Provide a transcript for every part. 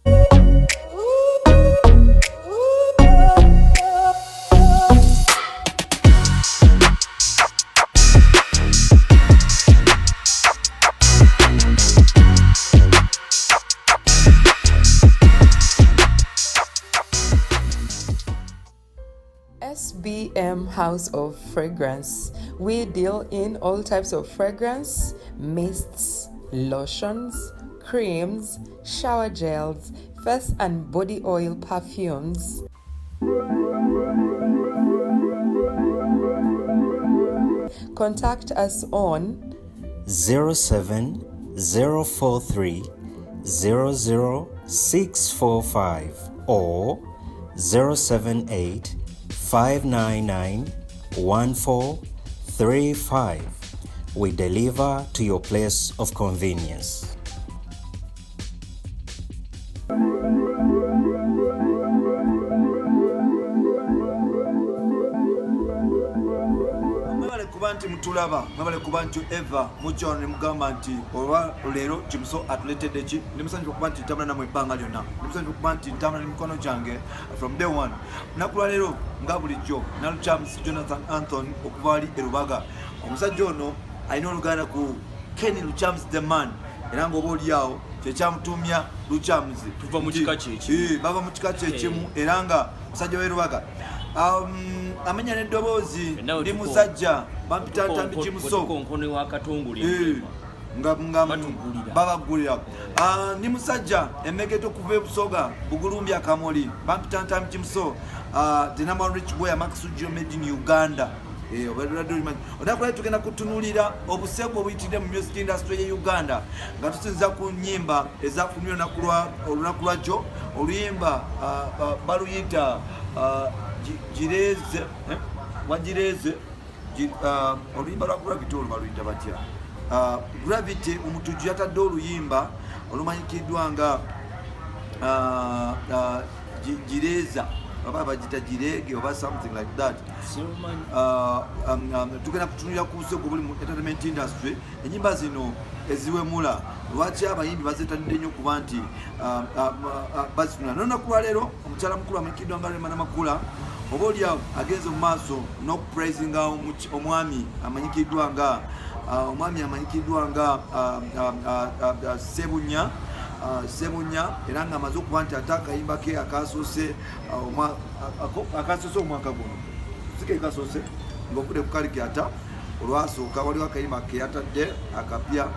SBM House of Fragrance. We deal in all types of fragrance, mists, lotions, creams, shower gels, face and body oil perfumes. Contact us on 07043 00645 or 078 599 1435. We deliver to your place of convenience. Kubanti mutulaba mwabale kubantu eva mucho ne mugamba nti olwa lero Kimso atuletedde ki ndimusanyuka kubanti ntambula namwe ebbanga lyonna ndimusanyuka kubanti ntambula n'emikono gyange from day one nakulwa lero nga bulijjo Naluchamus Jonathan Anthony okuva ali erubaga omusajja ono alina oluganda ku Kenny Luchamus the man era ng'oba oliawo kyekyamutumya Luchamus tuva mu kika kyeki bava mu kika kyekimu era nga musajja w'erubaga amenya n'eddoboozi ndi musajja bampita ntambi Kimso konkone wa katonguli nga babagulira ndi musajja emmegeto kuva ebusoga bugulumbya Mukamooli bampita ntambi Kimso the number one rich boy Amaksujo made in Uganda. Onakulai tugenda kutunulira obuseko obuyitidde mu music industry ya Uganda nga tusinza ku nnyimba ezafunirwa olunaku lwajjo oluyimba baluyita gireze wagireze oluyimba lwa Gravity baluyita batya Gravity Omutujju yatadde oluyimba olumanyikiddwa nga gireza oba bagita girege oba something like that. Tugenda kutunulira ku buseko buli mu entertainment industry ennyimba zino eziwemula lwaki abayimbi bazeetanidde nnyo kuba nti bazitunula n'olunaku lwa leero omukyala mukulu amanyikiddwa nga Rema Namakula oba oliawo agenze mu maaso n'okupraisinga omwami amanyikiddwa nga Sebunya era nga amaze okuba nti ate akayimba ke akasoose omwaka guno sike kasoose ng'okudde ku kalikyata olwasooka waliwo akayimba ke yatadde akapya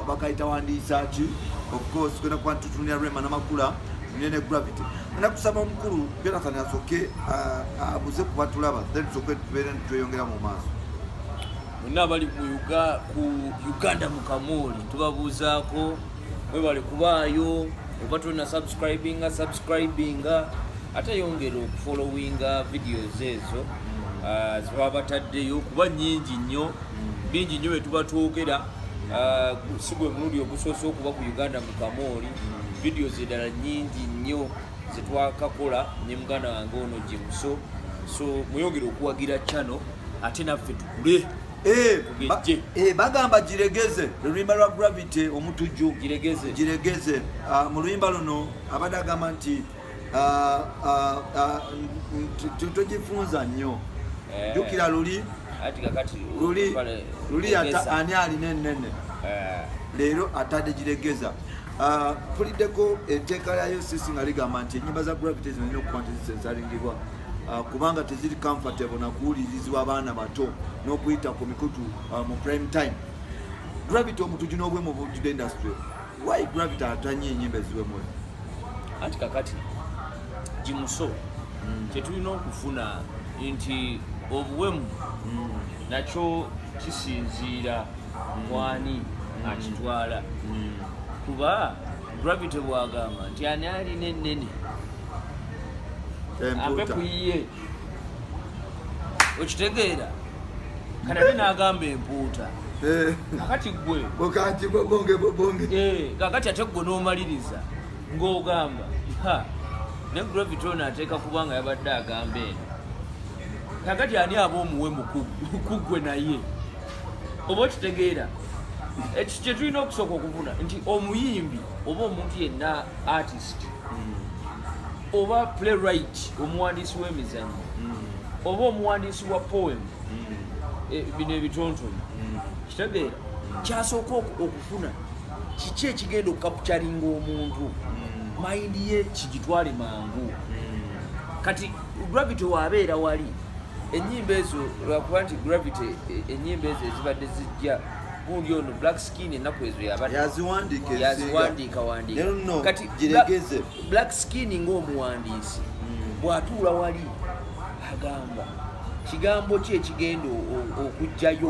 bakayita wandiisa ki of course kwenda kuba ntutunira Rema Namakula ne Gravity nakusaba omukulu Jonathan asooke abuze kuba tulaba then tusooke tubeere tweyongera mu maaso bonna bali ku Uganda Mukamooli tubabuuzaako mwebale kubaayo oba tolina subscribinga ate yongera okufollowinga videos ezo zibaba bataddeyo kuba nnyingi nnyo bingi nnyo bwe tuba twogera si gwe mulundi ogusoose okuba ku Uganda Mukamooli videos eddala nnyingi nnyo zetwakakola ne muganda wange ono Kimso so mweyongere okuwagira channel ate naffe tukule bagamba giregeze oluyimba lwa Gravity Omutujju giregeze mu luyimba luno abadde agamba nti togifunza nnyo jjukira luli ani alina ennene leero atadde giregeza tuliddeko etteeka lyayo sisi nga ligamba nti ennyimba za Gravity zirina okuba nti zisensalingibwa kubanga teziri comfortable na kuwulirizibwa abaana bato n'okuyita ku mikutu mu prime time. Gravity Omutujju n'obwemu obujjudde industry why Gravity atanye ennyimba eziwemula anti kakati Kimso kyetulina okufuna nti obuwemu nakyo kisinziira mwani akitwala kuba Gravity bwagamba nti ani alina ennene ampe kuyiye okitegeera kanate n'agamba empuuta kakati gwe kakati ate gwe n'omaliriza ng'ogamba ne Gravity ono ateeka kubanga yabadde agamba eno kakati ani aba omuwemu kuggwe naye oba okitegeera ekyo tulina okusooka okufuna nti omuyimbi oba omuntu yenna artist oba playwright omuwandiisi w'emizannyo oba omuwandiisi wa poem bino ebitontoni kitegeera kyasooka okufuna kiki ekigenda okukapukyalinga omuntu mayindi ye kigitwale mangu kati gravity waabeera wali ennyimba ezo lwakuba nti gravity ennyimba ezo ezibadde zijja gundi ono black skin ennaku ezo yaziwandiika kati black skin ng'omuwandiisi bw'atuula wali agamba kigambo ki ekigenda okujjayo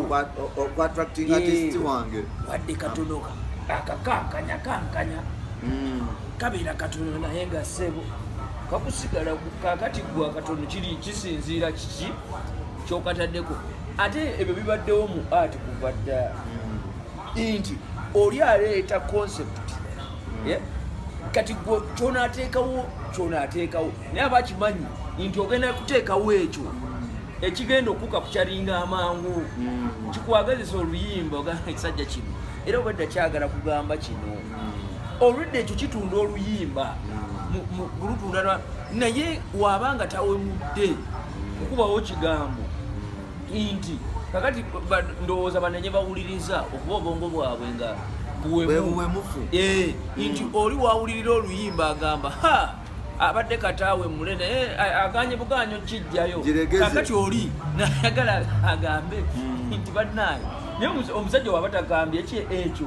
wadde katono akakankanya kabeera katono naye nga ssebo kakusigala kakati gwa katono kiri kisinziira kiki kyokataddeko ate ebyo bibaddewo mu art kuva dda nti oli aleeta concept kati gwe kyonaateekawo naye abakimanyi nti ogenda kuteekawo ekyo ekigenda okukakukyalinga amangu kikwagazisa oluyimba ogamba ekisajja kino era obadde kyagala kugamba kino olwedde ekyo kitunda oluyimba mulutunda naye waabanga tawemudde okubawo kigambo nti kakati ndowooza banenye bawuliriza okuba obwongo bwabwe nga buwemufu nti oli wawulirira oluyimba agamba abadde kataawe mule naye aganye buganyo kijjayo kakati oli nayagala agambe nti bannaye naye omusajja waba tagambye ki ekyo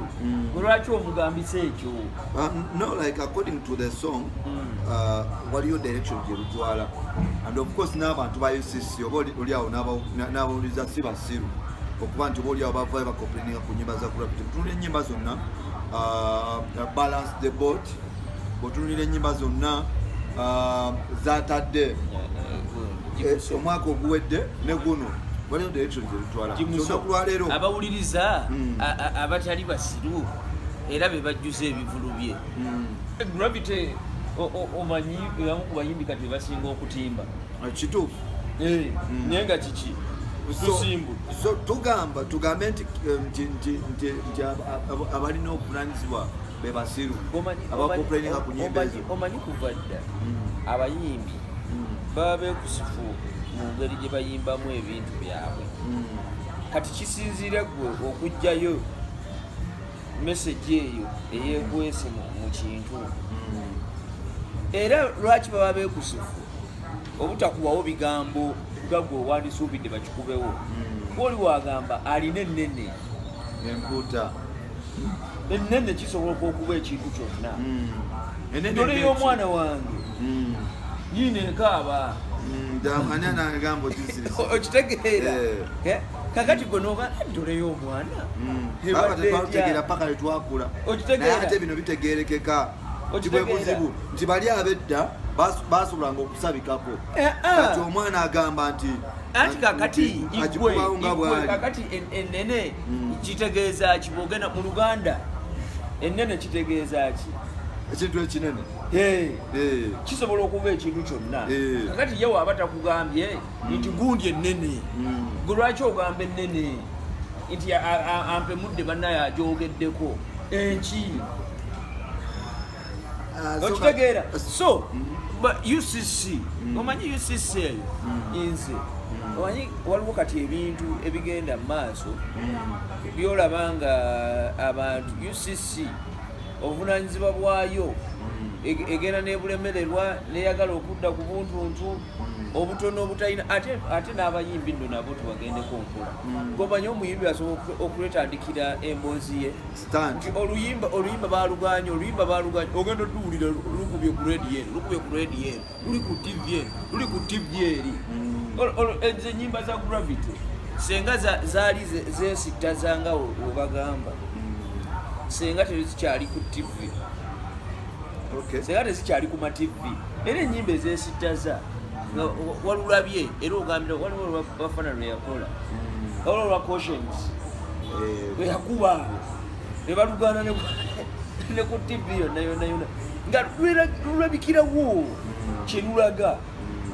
lwaki omugambisa ekyo no like according to the song waliyo direction gye lutwala and of course n'abantu ba UCC oba oli awo n'abawuliriza si basiru okuba nti oba oli awo bavayo bakomplaininga ku nnyimba za gravity tunula ennyimba zonna balance the boat otunulira ennyimba zonna zatadde omwaka oguwedde ne guno waliyo direction gye lutwala olwaleero abawuliriza abatali basiru era be bajjuza ebivulu bye gravity omanyi ebamu ku bayimbi kati basinga okutimba kituufu naye nga kiki so tugambe nti abalina okuvunanyizibwa be basiru abakomplaininga ku nyimba ezo omanyi kuva dda abayimbi baba beekusifu mu ngeri gye bayimbamu ebintu byabwe kati kisinziira gwe okugjayo meseji eyo eyeekwese mu kintu era lwaki baba beekusifu obutakuwawo bigambo gagwe owandisuubidde bakikubewo oli wagamba alina ennene enkuuta ennene kisobola okuba ekintu kyonna dole y'omwana wange yiina ekaaba okitegeera kakati gwe noga dole y'omwana tetutegeera paka letwakula naye ate bino bitegeerekeka kibwe buzibu nti bali abedda basobolanga okusabikako kati omwana agamba nti anti kakati kakati ennene kitegeeza ki bwogenda mu Luganda ennene kitegeeza ki ekintu ekinene kisobola okuba ekintu kyonna kakati ye waaba takugambye nti gundi ennene gwe lwaki ogamba ennene nti ampemudde bannaye agyogeddeko enki okitegeera so UCC omanyi UCC eyo nze omanyi waliwo kati ebintu ebigenda mu maaso byolaba nga abantu UCC obuvunanyizibwa bwayo egenda n'ebulemererwa neyagala okudda ku buntuntu obutono obutalina ate n'abayimbi nno nabo tubagendeko mpola gomanyi omuyimbi asobola okuletandikira emboozi ye nti oluyimba baluganye ogenda oduwulira lukubye ku redi eno luli ku TV eri ezo ennyimba za gravity senga zaali zesittazanga webagamba senga tezikyali ku TV senga tezikyali ku mativi era ennyimba ezesittaza walulabye era ogambira waliwo bafana lweyakola waliwo lwa cautions lweyakuba nebalugana ne ku TV yonna nga lulabikirawo kyelulaga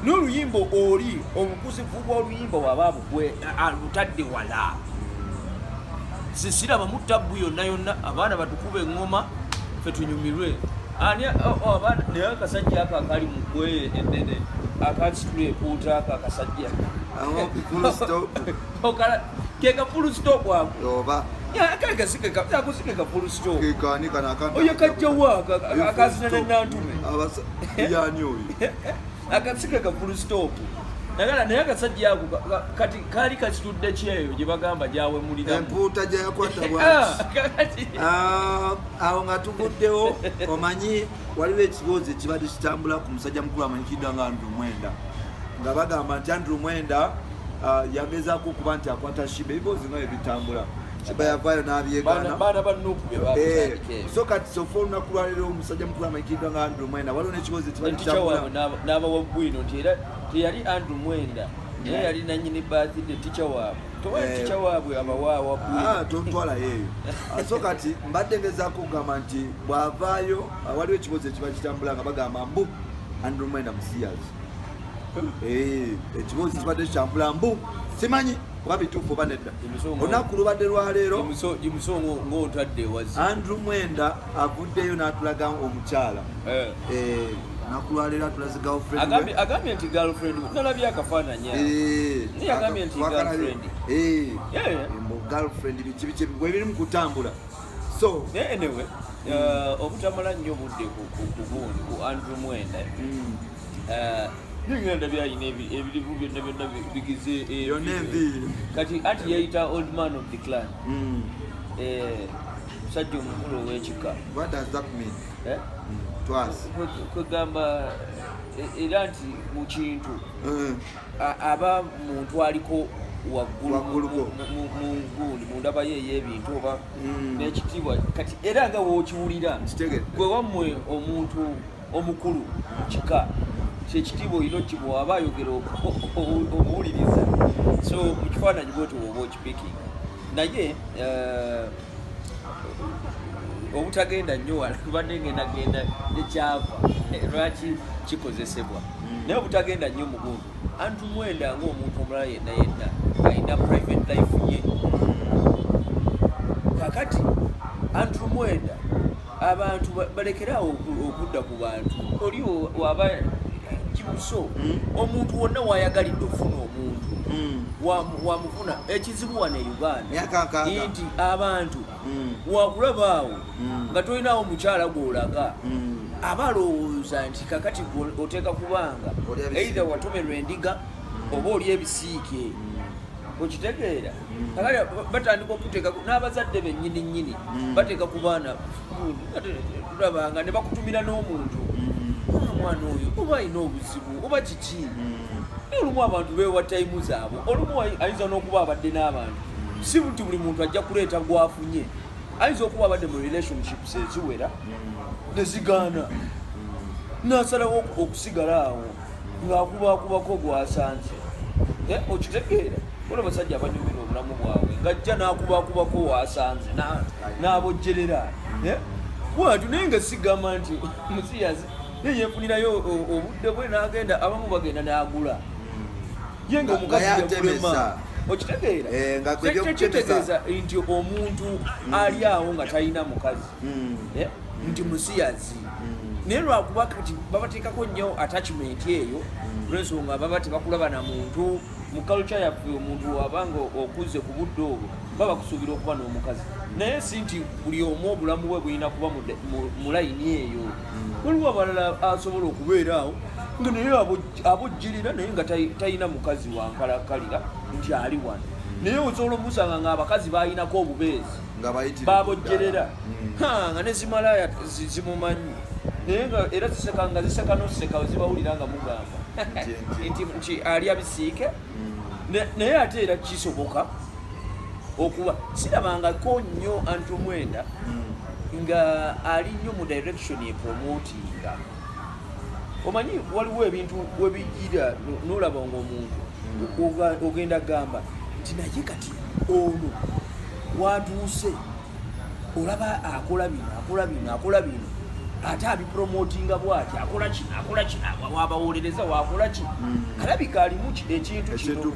n'oluyimba oli obukusifu bw'oluyimba waba bugwe alutadde wala sisiraba mu tabbu yonna abaana batukube engoma ffe tunyumirwe ani abaana naye akasajja ako akali mu ggwe ennene akasitula epuuta ako akasajja keka full stop ako akasikeka full stop oyo kajjawa akazina nenantume akasikeka full stop naye akasajja ako kati kaali kasitudde kyeyo gye bagamba gyawemulira empuuta gye yakwata bwati awo nga tuguddewo omanyi waliwo ekibuuzo ekibadde kitambula ku musajja mukulu amanyikiddwa nga Andrew Mwenda nga bagamba nti Andrew Mwenda yagezaako okuba nti akwata shiba ebibuuzo nga ebitambula shiba yavaayo n'abyegana so kati sofa olunaku lwaleero omusajja mukulu amanyikiddwa nga Andrew Mwenda waliwo n'ekibuuzo ekibadde kitambula n'abawa bwino nti era teyali Andrew Mwenda naye yali nanyini birthday teacher waabwe towaye teacher waabwe abawaawa bwino tontwala yeeyo so kati mbadde ngezaako okugamba nti bw'avaayo waliwo ekibuuzo ekiba kitambula nga bagamba mbu Andrew Mwenda musiyazi ekibuuzo kibadde kitambula mbu simanyi kuba bituufu oba nedda olunaku lubadde lwaleero ng'otadde ewazi Andrew Mwenda avuddeyo n'atulaga omukyala nakulwaleero atulaze girlfriend agambye nti girlfriend nalabye akafaananyi naye agambye nti girlfriend biki bwebiri mu kutambula so anyway obutamala nnyo budde ku Andrew Mwenda ningenda byayina ebirivu byonna bigize kati anti yayita old man of the clan musajja omukulu ow'ekika what does that mean kwegamba era nti mu kintu aba muntu aliko waggulu mu ndaba ye ey'ebintu oba n'ekitiibwa kati era nga wookiwulira gwe wammwe omuntu omukulu mu kika kyekitiibwa olina okibwa aba ayogera omuwuliriza so mu kifaananyi bwoti woba okipiking naye obutagenda nnyo wala kubadde ngendagenda nekyava lwaki kikozesebwa naye obutagenda nnyo mugundu Andrew Mwenda ng'omuntu omulala yenna alina private life ye kakati Andrew Mwenda abantu balekerawo okudda ku bantu oli waba kibuso omuntu wonna wayagalidde okufuna omuntu wamufuna ekizibu wano e Uganda nti abantu wakulaba awo nga tolinawo mukyala gw'olaga abalowooza nti kakati oteeka kubanga either watomerwa endiga oba oli ebisiike okitegeera kakati batandika okuteeka n'abazadde bennyini bateeka ku baana tulabanga ne bakutumira n'omuntu omwana oyo oba alina obuzibu oba kiki olumu abantu beewa tayimu zaabwe olumu ayinza n'okuba abadde n'abantu si nti buli muntu ajja kuleeta gwafunye ayinza okuba abadde mu relationships eziwera nezigaana nasalawo okusigala awo ng'akubakubako gwasanze okitegeera ola basajja abanyumira obulamu bwabwe ngajja n'akubakubako wasanze n'abojjerera bwatu naye nga sigamba nti musiyazi naye yefunirayo obudde bwe n'agenda abamu bagenda n'agula ye nga omukazi yakulema okitegeera tekitegeeza nti omuntu ali awo nga talina mukazi nti musiyazi naye lwakuba kati babateekako nnyo attachment eyo lwensonga baba tebakulaba na muntu mu culture yaffe omuntu wabanga okuze ku budde obwo baba kusuubira okuba n'omukazi naye si nti buli omu obulamu bwe bulina kuba mu layini eyo waliwo abalala asobola okubeera awo nga naye abojjirira naye nga talina mukazi wankalakalira nti ali wano naye osobola omusanga ng'abakazi balinako obubeezi babojjerera nga ne zimalaya zimumanyi naye nga era zisekanga ziseka noseka zibawulira nga mugamba nti alya bisiike naye ate era kisoboka okuba sirabangako nnyo Andrew Mwenda nga ali nnyo mu direction epromotinga omanyi waliwo ebintu webijira nolaba ng'omuntu ogenda gamba nti naye kati ono watuuse olaba akola bino ate abipromotinga bwati akola kino wabawolereza wakola ki alabika alimu ekintu kino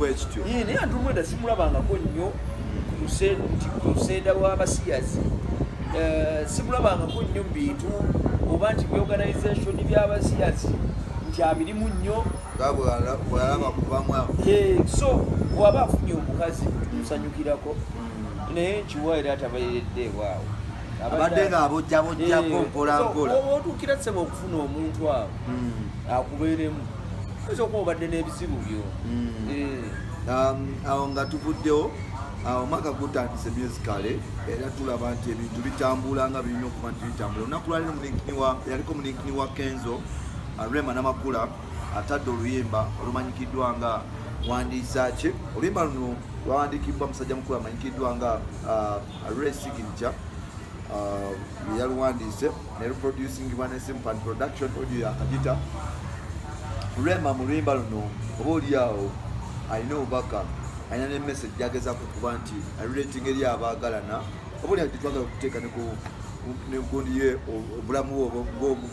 naye Andrew Mwenda simulabangako nnyo crusade w'abasiyazi simulabangako nnyo mu bintu oba nti byorganization by'abasiyazi nti abirimu nnyo bwalaba kubamu so bw'aba afunye omukazi tusanyukirako naye nkiwa era tabayeredde waawo abadde nga abojjabojjako mpolampola otuukira sseba okufuna omuntu awo akubeeremu oyinza okuba obadde n'ebizibu byo awo nga tuvuddewo omwaka gutandise musicale era tulaba nti ebintu bitambula nga birina okuba nti bitambula olunaku lwaliro yaliko mulinkini wa Kenzo Rema Namakula atadde oluyimba olumanyikiddwa nga wandiisa ki oluyimba luno lwawandiikiddwa musajja mukulu amanyikiddwa nga Signature yaluwandiise neruproducingibwa ne Simpan Production audio yakagita Rema mu luyimba luno oba oliawo alina obubaka alina ne message yagezaako kuba nti relating eri abaagalana oba oli twagala okuteeka negundiye obulamu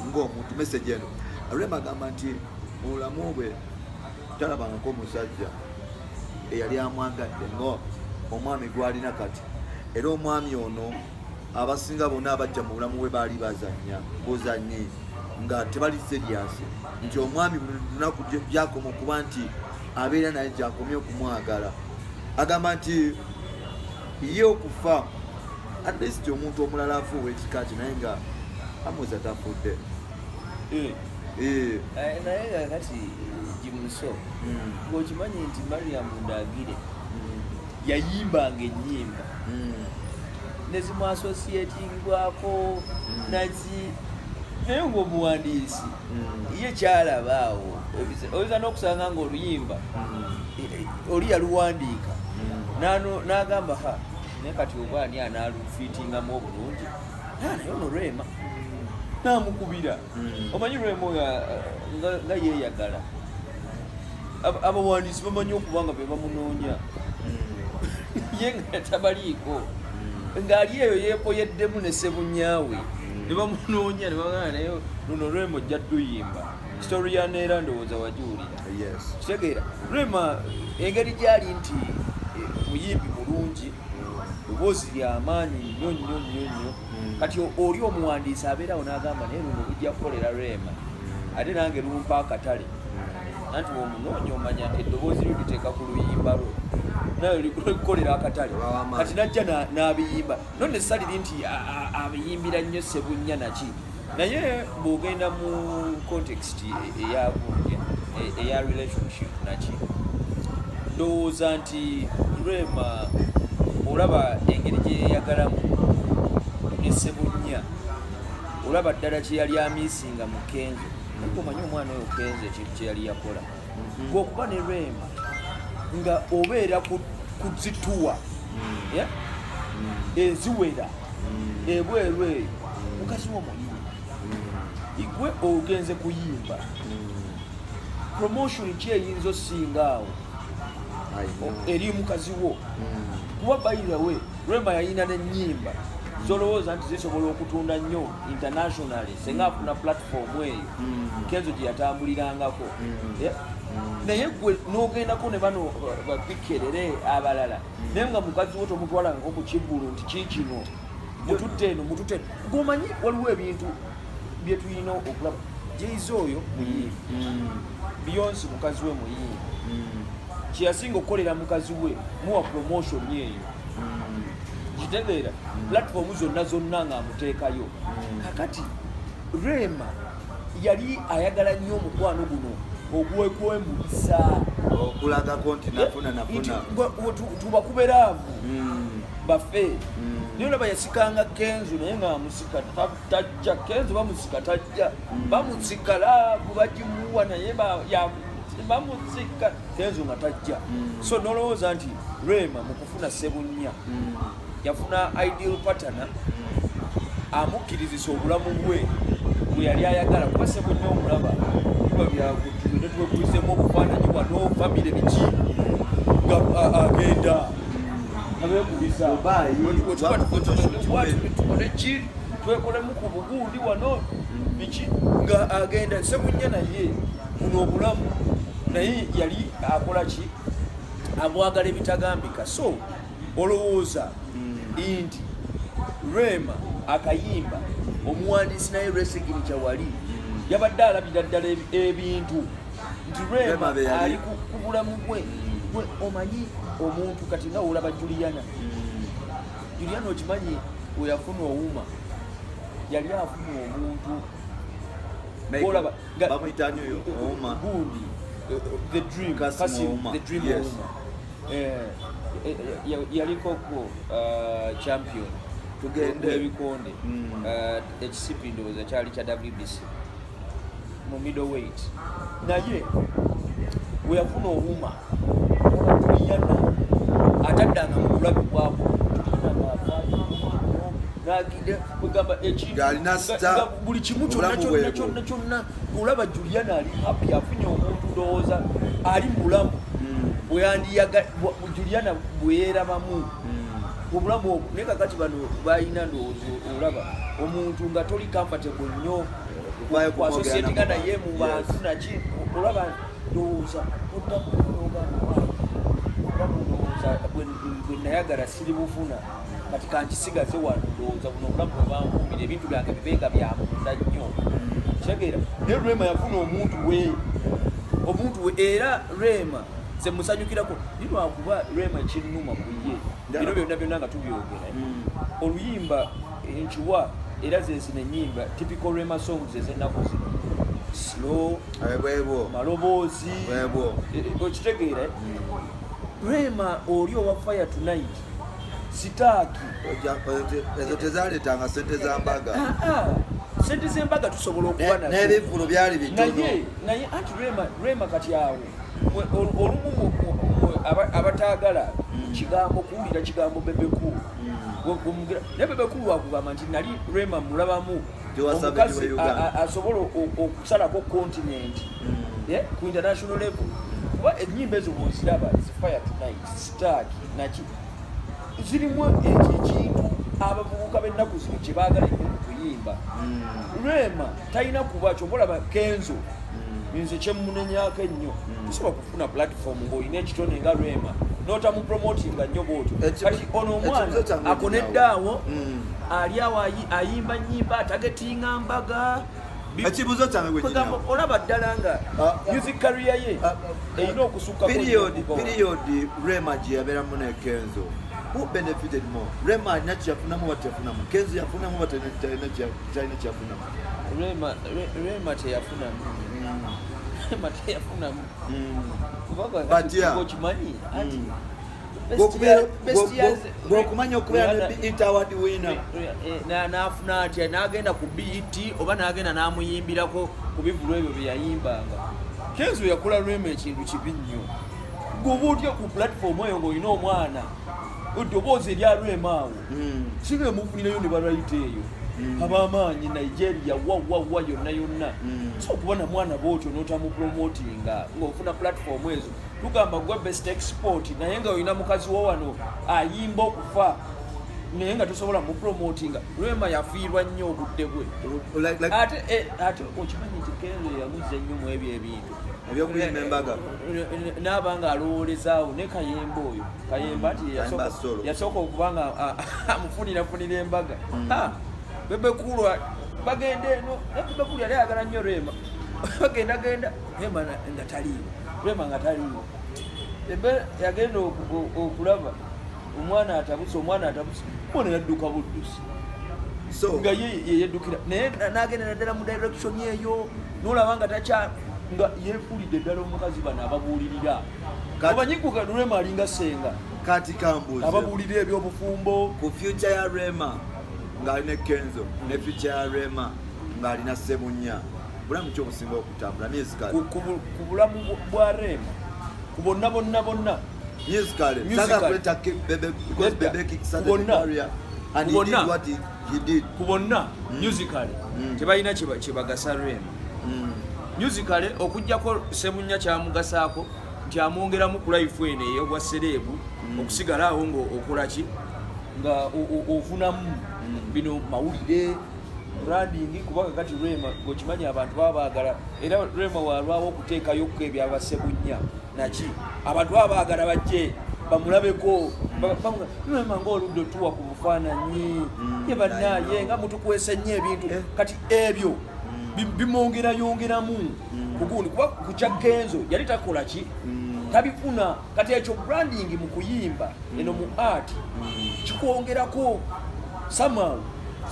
ng'omuntu message eno Rema agamba nti mu bulamu bwe talabangako omusajja eyali amwagadde ngo omwami gwalina kati era omwami ono abasinga bonna abajja mu bulamu bwe baali bozanye nga tebali serious nti omwami lunaku byakoma okuba nti abeera naye gyakomye okumwagala agamba nti ye okufa at least omuntu omulala afuuwa ekikati naye nga amuza tafudde naye kakati jimuso ng'okimanyi nti Mariam Ndagire yayimbanga ennyimba nezimu associatingwako nazi naye ng'omuwandiisi ye kyalabaawo oyinza n'okusanga ng'oluyimba oli yaluwandiika n'agamba naye kati oba ani anaalufiitingamu obulungi naye ono Rema namukubira omanyi Rema nga yeeyagala abawandiisi bamanyi okuba nga be bamunoonya ye nga tabaliiko ng'ali eyo yeepoyeddemu ne sebunyaawe ne bamunoonya ne bagana naye luno Rema ojja tuyimba story ya neera ndowooza wagiwulira kitegeera Rema engeri gyali nti muyimbi mulungi eddoboozi ly'amaanyi nnyo nnyo nnyo nnyo kati oli omuwandiisi abeerawo n'agamba naye luno lujja kukolera Rema ate nange lumpa akatale anti omunoonya omanya nti eddoboozi lyo liteeka ku luyimba lwo naye likukolera akatale kati najja n'abiyimba no nesaliri nti abiyimbira nnyo Sebunnya naki naye bw'ogenda mu context eyabunja eya relationship naki ndowooza nti Rema olaba engeri gye yeeyagalamu ne Sebunnya olaba ddala kye yali amiisinga mu Kenzo ariko omanyi omwana oyo Kenzo ekintu kye yali yakola ng'okuba ne Rema nga obeera kuzituwa eziwera ebweru eyo mukazi w'omuyimba igwe ogenze kuyimba promotion ki eyinza osinga awo eri mukazi wo kuba bayirawe Rema yalina n'ennyimba zolowooza nti zisobola okutunda nnyo internationally senga afuna platform eyo Kenzo gye yatambulirangako naye gwe n'ogendako ne bano bapikerere abalala naye nga mukazi wo tomutwalangako ku kibbulu nti kiikino mututte eno ng'omanyi waliwo ebintu bye tulina okulaba Jay-Z oyo muyimbi Beyonce mukazi we muyimbi kyeyasinga okukolera mukazi we muwa promotion eyo kitegeera platform zonna ng'amuteekayo kakati Rema yali ayagala nnyo omukwano guno ogwekwembulisa okulagako nti nafuna tubakuberaavu baffe naye olaba yasikanga Kenzo naye ng'amusika tajja Kenzo bamusika tajja bamusika laavu bagimuwa naye bamusika Kenzo nga tajja so nolowooza nti Rema mu kufuna Sebunnya yafuna ideal partner amukkirizisa obulamu bwe yali ayagala kuba Sebunnya omulaba kuba byakutume ne twekuyisemu obufaananyi wano famire biki nga agenda abekubisa tukole twekolemu ku bugundi wano biki nga agenda Sebunnya naye buno obulamu naye yali akola ki abwagala ebitagambika so olowooza nti Rema akayimba omuwandiisi naye resignature wali yabadde alabira ddala ebintu nti Rema ali ku bulamu bwe omanyi omuntu kati nga olaba Juliana okimanyi we yafuna owuma yali afuna omuntu gundi the dream Owuma yalikoko champion ebikonde ekisipi ndowooza kyali kya WBC mu middleweight naye we yafuna owuma Juliana ataddanga mu bulabi bwabwo buli kimu kyonna olaba Juliana ali happy afunye omuntu ndowooza ali mulamu Juliana bweyerabamu obulamu obwo naye kakati bano balina ndowooza olaba omuntu nga toli comfortable nnyo kwasosietinga naye mu bantu naki olaba ndowooza bwe nayagala siri bufuna kati kankisigaze wano ndowooza buno obulamu bwebankuumira ebintu byange bibenga byamunda nnyo kitegeera naye Rema yafuna omuntu we era Rema ze musanyukirako nilwakuba Rema ekinnuma ku ye bino byonna nga tubyogera oluyimba enkiwa era zezino ennyimba typical Rema songs ezennaku zino slow maloboozi okitegeera Rema oli owa Fire Tonight sitaaki ezo tezaletanga sente za mbaga sente z'embaga tusobola okuba n'ebivulo byali bitono naye anti Rema kati awo olumu abataagala kigambo kuwulira kigambo bebekulu naye bebekulu wakugamba nti nali Rema mulabamu omukazi asobola okusalako continent ku international level kuba ennyimba ezo bwoziraba Fire Tonight sitaaki naki zirimu ekintu abavubuka b'ennaku zino kye baagala ennyo mu kuyimba Rema talina kuba kyomulaba Kenzo nze kyemunenyako ennyo tusobola kufuna platform ng'olina ekitone nga Rema n'otamupromotinga nnyo bwotyo kati ono omwana akoneddaawo ali awo ayimba nnyimba atagetinga mbaga ekibuzo kyange gwekigamba olaba ddala nga music career ye erina okusukka period Rema gye yabeeramu ne Kenzo who benefited more Rema alina kyeyafunamu oba teyafunamu Kenzo yafunamu oba talina kyeyafunamu Rema teyafunamu okimanyi ati bwokumanya okubeera ne BET award winner n'afuna atya n'agenda ku BET oba n'agenda n'amuyimbirako ku bivulo ebyo bye yayimbanga Kenzo yakola Rema ekintu kibi nnyo gwoba otya ku platform eyo ng'olina omwana eddoboozi erya Rema awo singa emufunirayo ne barayita eyo ab'amaanyi Nigeria wawawa yonna so okuba na mwana bwotyo n'otamupromotinga ng'ofuna platform ezo tugamba gwe best export naye nga olina mukazi wo wano ayimba okufa naye nga tosobola mupromotinga Rema yafiirwa nnyo obudde bwe ate okimanyi nti Kenzo yaguza ennyo mu ebyo ebintu ebyokuyimba embaga n'abanga alowoolezaawo ne Kayemba oyo Kayemba ati yasooka okuba nga amufunirafunira embaga bebekulu bagenda eno bebekulu yali ayagala nnyo Rema bagendagenda Rema nga taliiwo yagenda okulaba omwana atabuse bona yadduka buddusi nga ye yeddukira naye n'agenda naddala mu direction eyo n'olaba nga nga yeefulidde ddala omukazi bano ababuulirira obanyiguga Rema alinga senga kati kambuuze ababuulirira ebyobufumbo ku future ya Rema ng'alina Kenzo ne future ya Rema ng'alina Sebunya bulamu kyobusinga okutambula musically ku bulamu bwa Rema ku bonna musically kuleta bebe kickstart career and he did what he did ku bonna musically tebalina kyebagasa Rema musically okujjako Sebunya kyamugasaako nti amwongeramu ku life eno ey'obwa serebu okusigala awo ng'okolaki nga ofunamu bino mawulire branding kuba kati Rema gokimanyi abantu baba baagala era Rema walwawo okuteekayo ku ebyabasebunya naki abantu baba baagala bajje bamulabeko Rema ng'oludde tuwa ku bufaananyi ye bannaye nga mutukwese nnyo ebintu kati ebyo bimwongerayongeramu kugundi kuba ku kya Kenzo yali takola ki tabifuna kati ekyo branding mu kuyimba eno mu art kikwongerako somehow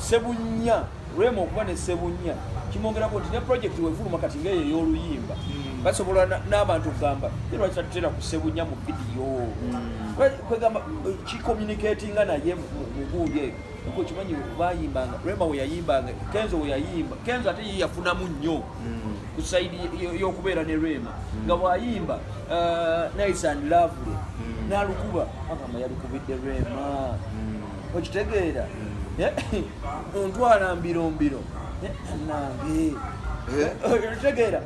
sebunya Rema okuba ne sebunya kimwongerako nti ne project wefuluma kati ng'eyo ey'oluyimba basobola n'abantu kugamba lwaki tatera kusebunya mu vidiyo kwegamba kicommunicatinga naye mu gundi eyo niko kimanyi bayimbanga Rema we yayimbanga Kenzo we yayimba Kenzo ate yafunamu nnyo ku side y'okubeera ne Rema nga bwayimba nice and lovely n'alukuba agamba yalukubidde Rema okitegeera ontwala mbirombiro nange okitegeera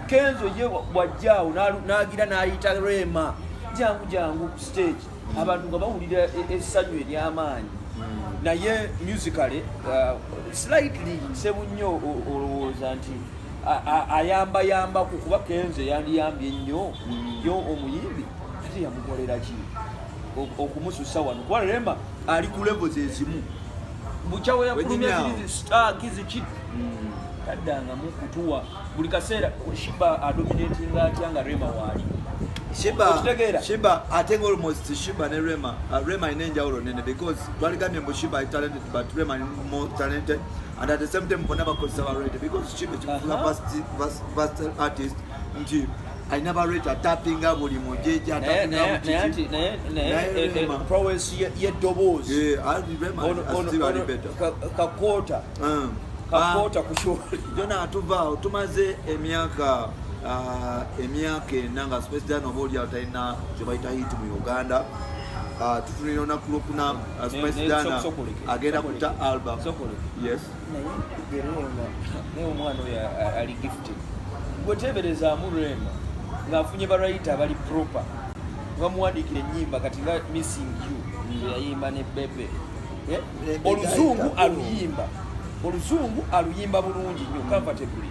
Kenzo ye wajjaawo n'agira n'ayita Rema jangu ku stage abantu nga bawulira essanyu ery'amaanyi naye musically slightly sebunnyo olowooza nti ayamba kuba Kenzo yandiyambye nnyo yo omuyimbi ate yamukolera ki okumususa wano kuba Rema ali ku levels ezimu bukyawe yakulumya kiziki taddangamu kutuwa buli kaseera Shiba adominatinga atya nga Rema waali Shiba ate almost Shiba ne Rema Rema inenjawulo nene because twaligamye mbu Shiba is talented but Rema is more talented and at the same time bona bakozesa barate because Shiba is vast artist nti I never rate a tapping up buli mojeje naye prowess y'eddoboozi Rema better kakota kusholi jona tuva tumaze emyaka enanga space dano boli ataina jobaita hit mu Uganda tufunira olunaku lwokuna space dana agenda kuta album yes naye omwana oyo ali gifted gwetebereza mu Rema ng'afunye barayita abali proper bamuwandiikira ennyimba kati nga missing you yayimba ne bebe oluzungu aluyimba bulungi nnyo comfortably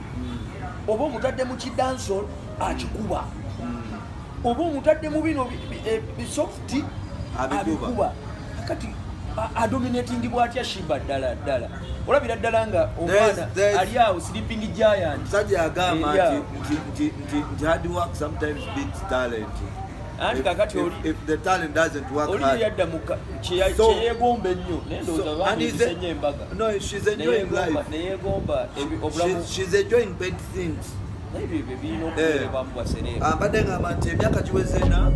oba omutadde mu kidansol akikuba oba omutadde mu bino bisoft abikuba kati adominating bwatya Shiba ddala olabira ddala nga omwana ali awo sleeping giant sajja agamba nti hard work sometimes beats talent anti kakati if the talent doesn't work hard oli yadda mu kyeyegomba ennyo nendoza bandisenye embaga no she's enjoying life neyegomba obulamu she's enjoying bad things ebyo birina okubeeramu bwasereera mbadde ngamba nti emyaka giwezena